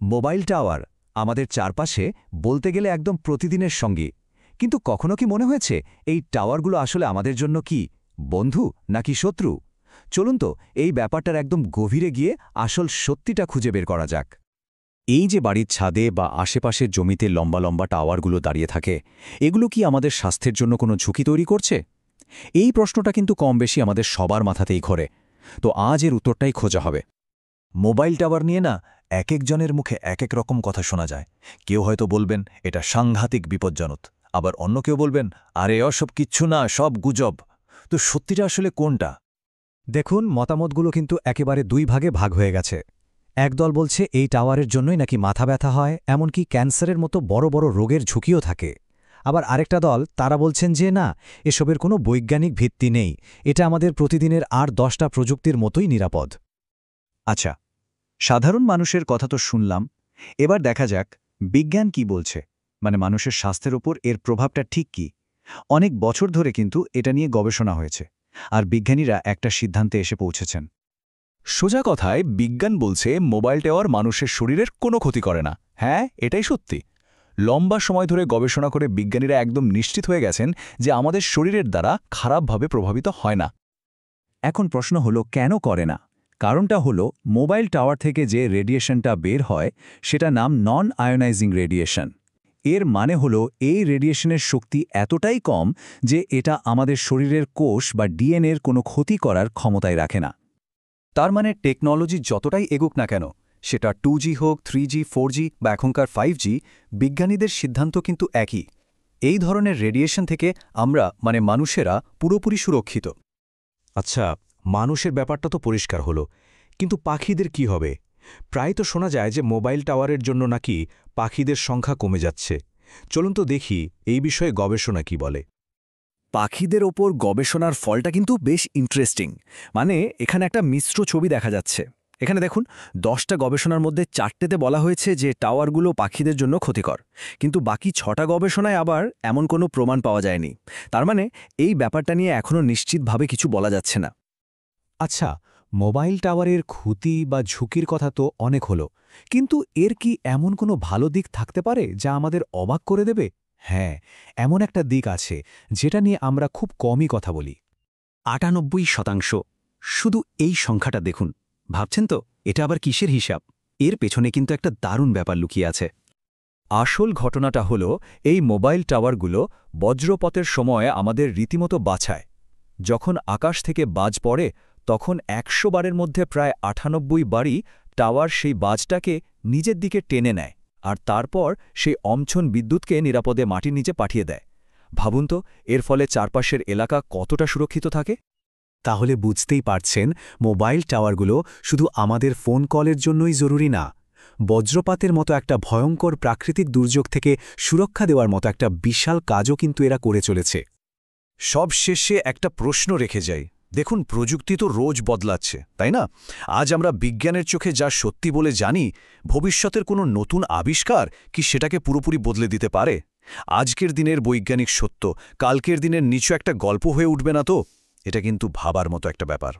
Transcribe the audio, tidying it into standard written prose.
Mobile tower আমাদের চারপাশে বলতে গেলে একদম প্রতিদিনের সঙ্গী। কিন্তু কখনো কি মনে হয়েছে এই টাওয়ারগুলো আসলে আমাদের জন্য কি বন্ধু নাকি শত্রু? চলুন তো এই ব্যাপারটার একদম গভীরে গিয়ে আসল সত্যিটা খুঁজে বের করা যাক। এই যে বাড়ির ছাদে বা আশেপাশের জমিতে লম্বা লম্বা টাওয়ারগুলো দাঁড়িয়ে থাকে, এগুলো কি আমাদের স্বাস্থ্যের জন্য কোনো ঝুঁকি তৈরি করছে? এই প্রশ্নটা কিন্তু কম বেশি আমাদের সবার মাথাতেই ঘোরে। তো আজ এর উত্তরটাই খোঁজা হবে। মোবাইল টাওয়ার নিয়ে না এক একজনের মুখে এক এক রকম কথা শোনা যায়। কেউ হয়তো বলবেন এটা সাংঘাতিক বিপজ্জনক, আবার অন্য কেউ বলবেন আরে অসব কিচ্ছু না, সব গুজব। তো সত্যিটা আসলে কোনটা? দেখুন, মতামতগুলো কিন্তু একেবারে দুই ভাগে ভাগ হয়ে গেছে। একদল বলছে এই টাওয়ারের জন্যই নাকি মাথা ব্যথা হয়, এমনকি ক্যান্সারের মতো বড় বড় রোগের ঝুঁকিও থাকে। আবার আরেকটা দল তারা বলছেন যে না, এসবের কোনো বৈজ্ঞানিক ভিত্তি নেই, এটা আমাদের প্রতিদিনের আর 10টা প্রযুক্তির মতোই নিরাপদ। আচ্ছা, সাধারণ মানুষের কথা তো শুনলাম, এবার দেখা যাক বিজ্ঞান কি বলছে, মানে মানুষের স্বাস্থ্যের উপর এর প্রভাবটা ঠিক কি। অনেক বছর ধরে কিন্তু এটা নিয়ে গবেষণা হয়েছে, আর বিজ্ঞানীরা একটা সিদ্ধান্তে এসে পৌঁছেছেন। সোজা কথায় বিজ্ঞান বলছে মোবাইল টাওয়ার মানুষের শরীরের কোনো ক্ষতি করে না। হ্যাঁ, এটাই সত্যি। লম্বা সময় ধরে গবেষণা করে বিজ্ঞানীরা একদম নিশ্চিত হয়ে গেছেন যে আমাদের শরীরের দ্বারা খারাপভাবে প্রভাবিত হয় না। এখন প্রশ্ন হলো কেন করে না? কারণটা হলো মোবাইল টাওয়ার থেকে যে রেডিয়েশনটা বের হয় সেটা নাম নন আয়োনাইজিং রেডিয়েশন। এর মানে হলো এই রেডিয়েশনের শক্তি এতটাই কম যে এটা আমাদের শরীরের কোষ বা ডিএনএর কোনো ক্ষতি করার ক্ষমতায় রাখে না। তার মানে টেকনোলজি যতটাই এগুক না কেন, সেটা 2G হোক, 3G, 4G বা এখনকার 5G, বিজ্ঞানীদের সিদ্ধান্ত কিন্তু একই। এই ধরনের রেডিয়েশন থেকে আমরা মানে মানুষেরা পুরোপুরি সুরক্ষিত। আচ্ছা, মানুষের ব্যাপারটা তো পরিষ্কার হলো, কিন্তু পাখিদের কি হবে? প্রায় তো শোনা যায় যে মোবাইল টাওয়ারের জন্য নাকি পাখিদের সংখ্যা কমে যাচ্ছে। চলুন তো দেখি এই বিষয়ে গবেষণা কি বলে। পাখিদের ওপর গবেষণার ফলটা কিন্তু বেশ ইন্টারেস্টিং। মানে এখানে একটা মিশ্র ছবি দেখা যাচ্ছে। এখানে দেখুন, 10টা গবেষণার মধ্যে 4টেতে বলা হয়েছে যে টাওয়ারগুলো পাখিদের জন্য ক্ষতিকর, কিন্তু বাকি 6টা গবেষণায় আবার এমন কোনো প্রমাণ পাওয়া যায়নি। তার মানে এই ব্যাপারটা নিয়ে এখনও নিশ্চিতভাবে কিছু বলা যাচ্ছে না। আচ্ছা, মোবাইল টাওয়ারের ক্ষতি বা ঝুঁকির কথা তো অনেক হলো, কিন্তু এর কি এমন কোনো ভালো দিক থাকতে পারে যা আমাদের অবাক করে দেবে? হ্যাঁ, এমন একটা দিক আছে যেটা নিয়ে আমরা খুব কমই কথা বলি। 98%। শুধু এই সংখ্যাটা দেখুন, ভাবছেন তো এটা আবার কিসের হিসাব? এর পেছনে কিন্তু একটা দারুণ ব্যাপার লুকিয়ে আছে। আসল ঘটনাটা হলো এই মোবাইল টাওয়ারগুলো বজ্রপাতের সময় আমাদের রীতিমতো বাঁচায়। যখন আকাশ থেকে বাজ পড়ে তখন 100 বারের মধ্যে প্রায় 98 বারই টাওয়ার সেই বাজটাকে নিজের দিকে টেনে নেয়, আর তারপর সেই অমছন বিদ্যুৎকে নিরাপদে মাটির নিচে পাঠিয়ে দেয়। ভাবুন তো এর ফলে চারপাশের এলাকা কতটা সুরক্ষিত থাকে। তাহলে বুঝতেই পারছেন, মোবাইল টাওয়ারগুলো শুধু আমাদের ফোন কলের জন্যই জরুরি না, বজ্রপাতের মতো একটা ভয়ঙ্কর প্রাকৃতিক দুর্যোগ থেকে সুরক্ষা দেওয়ার মতো একটা বিশাল কাজও কিন্তু এরা করে চলেছে। সব শেষে একটা প্রশ্ন রেখে যাই। দেখুন, প্রযুক্তি তো রোজ বদলাচ্ছে, তাই না? আজ আমরা বিজ্ঞানের চোখে যা সত্যি বলে জানি, ভবিষ্যতের কোনো নতুন আবিষ্কার কি সেটাকে পুরোপুরি বদলে দিতে পারে? আজকের দিনের বৈজ্ঞানিক সত্য কালকের দিনের নিচু একটা গল্প হয়ে উঠবে না তো? এটা কিন্তু ভাবার মতো একটা ব্যাপার।